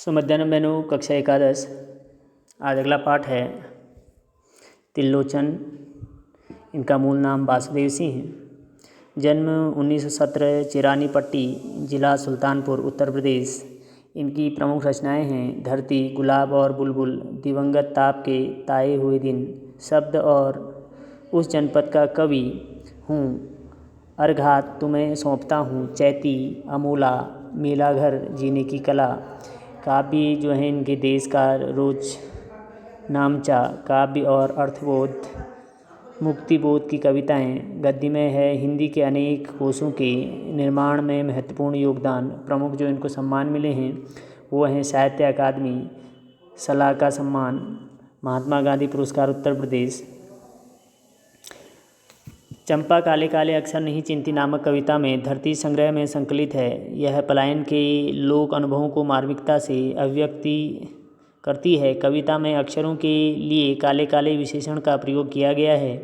मध्याह्न मेनू कक्षा एकादश। आज अगला पाठ है त्रिलोचन। इनका मूल नाम वासुदेव सिंह है। जन्म 1917, चिरानीपट्टी, जिला सुल्तानपुर, उत्तर प्रदेश। इनकी प्रमुख रचनाएं हैं धरती, गुलाब और बुलबुल, दिवंगत ताप के ताए हुए दिन, शब्द और उस जनपद का कवि हूँ, अर्घात तुम्हें सौंपता हूँ, चैती, अमूला, मेला घर, जीने की कला। काव्य जो है इनके देश का रोज नामचा, काव्य और अर्थबोध, मुक्तिबोध की कविताएं। गद्य में है हिंदी के अनेक कोशों के निर्माण में महत्वपूर्ण योगदान। प्रमुख जो इनको सम्मान मिले हैं वो हैं साहित्य अकादमी सलाह का सम्मान, महात्मा गांधी पुरस्कार उत्तर प्रदेश। चंपा काले काले अक्षर नहीं चिंती नामक कविता में धरती संग्रह में संकलित है। यह पलायन के लोक अनुभवों को मार्मिकता से अभिव्यक्ति करती है। कविता में अक्षरों के लिए काले काले विशेषण का प्रयोग किया गया है,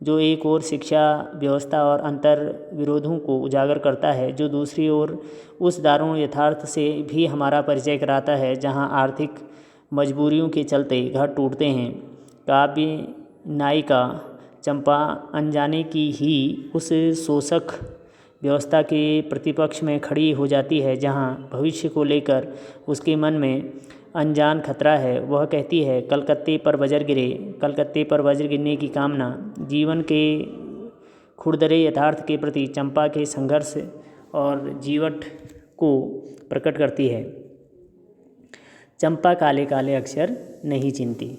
जो एक ओर शिक्षा व्यवस्था और अंतर विरोधों को उजागर करता है, जो दूसरी ओर उस दारुण यथार्थ से भी हमारा परिचय कराता है जहाँ आर्थिक मजबूरियों के चलते घर टूटते हैं। काव्य नायिका चंपा अनजाने की ही उस शोषक व्यवस्था के प्रतिपक्ष में खड़ी हो जाती है जहाँ भविष्य को लेकर उसके मन में अनजान खतरा है। वह कहती है, कलकत्ते पर वज्र गिरे, कलकत्ते पर वज्र गिरने की कामना जीवन के खुरदरे यथार्थ के प्रति चंपा के संघर्ष और जीवट को प्रकट करती है। चंपा काले काले अक्षर नहीं चिंती।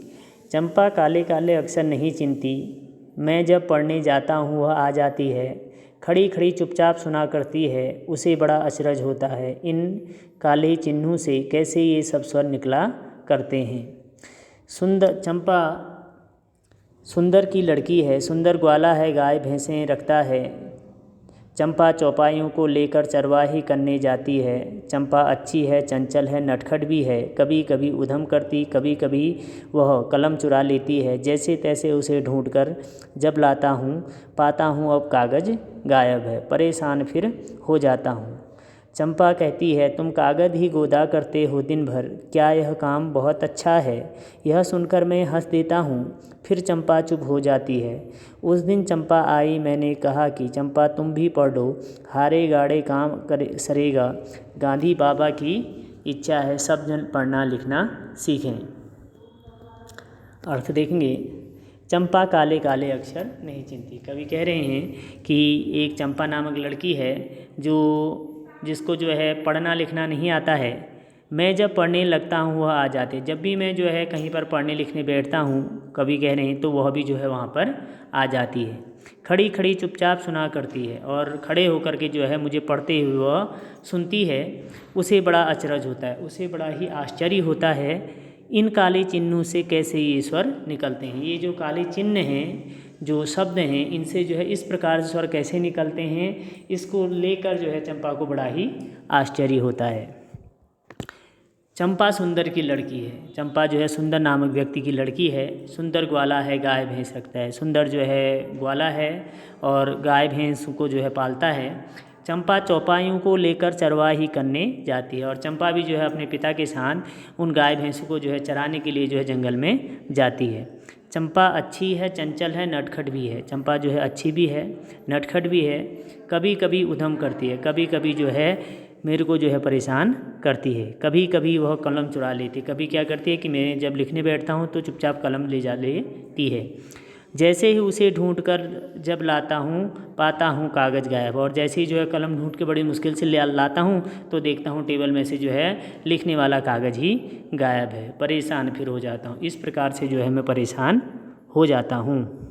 चंपा काले काले अक्षर नहीं चिंती, मैं जब पढ़ने जाता हूँ वह आ जाती है, खड़ी खड़ी चुपचाप सुना करती है, उसे बड़ा अचरज होता है इन काले चिन्हों से कैसे ये सब स्वर निकला करते हैं। चंपा सुंदर की लड़की है, सुंदर ग्वाला है, गाय भैंसें रखता है। चंपा चौपाइयों को लेकर चरवाही करने जाती है। चंपा अच्छी है, चंचल है, नटखट भी है, कभी कभी उधम करती, कभी कभी वह कलम चुरा लेती है। जैसे तैसे उसे ढूंढकर जब लाता हूँ पाता हूँ अब कागज़ गायब है, परेशान फिर हो जाता हूँ। चंपा कहती है, तुम कागज़ ही गोदा करते हो दिन भर, क्या यह काम बहुत अच्छा है? यह सुनकर मैं हंस देता हूँ, फिर चंपा चुप हो जाती है। उस दिन चंपा आई, मैंने कहा कि चंपा तुम भी पढ़ लो, हारे गाड़े काम करे सरेगा, गांधी बाबा की इच्छा है सब जन पढ़ना लिखना सीखें। अर्थ देखेंगे, चंपा काले काले अक्षर नहीं चिंती। कवि कह रहे हैं कि एक चंपा नामक लड़की है जिसको जो है पढ़ना लिखना नहीं आता है। मैं जब पढ़ने लगता हूँ वह आ जाते। जब भी मैं जो है कहीं पर पढ़ने लिखने बैठता हूँ, कवि कह रहे हैं, तो वह भी जो है वहाँ पर आ जाती है। खड़ी खड़ी चुपचाप सुना करती है और खड़े होकर के जो है मुझे पढ़ते हुए वह सुनती है। उसे बड़ा अचरज होता है, उसे बड़ा ही आश्चर्य होता है इन काले चिन्हों से कैसे ये स्वर निकलते हैं। ये जो काले चिन्ह हैं, जो शब्द हैं, इनसे जो है इस प्रकार से स्वर कैसे निकलते हैं, इसको लेकर जो है चंपा को बड़ा ही आश्चर्य होता है। चंपा सुंदर की लड़की है। चंपा जो है सुंदर नामक व्यक्ति की लड़की है। सुंदर ग्वाला है, गाय भैंस रखता है। सुंदर जो है ग्वाला है और गाय भैंस को जो है पालता है। चंपा चौपाइयों को लेकर चरवाही करने जाती है और चंपा भी जो है अपने पिता के साथ उन गाय भैंसों को जो है चराने के लिए जो है जंगल में जाती है। चंपा अच्छी है, चंचल है, नटखट भी है। चंपा जो है अच्छी भी है, नटखट भी है, कभी कभी उधम करती है, कभी कभी जो है मेरे को जो है परेशान करती है। कभी कभी वह कलम चुरा लेती है। कभी क्या करती है कि मैं जब लिखने बैठता हूँ तो चुपचाप कलम ले लेती है। जैसे ही उसे ढूंढकर जब लाता हूँ पाता हूँ कागज़ गायब, और जैसे ही जो है कलम ढूंढ के बड़ी मुश्किल से लाता हूँ तो देखता हूँ टेबल में से जो है लिखने वाला कागज़ ही गायब है, परेशान फिर हो जाता हूँ। इस प्रकार से जो है मैं परेशान हो जाता हूँ।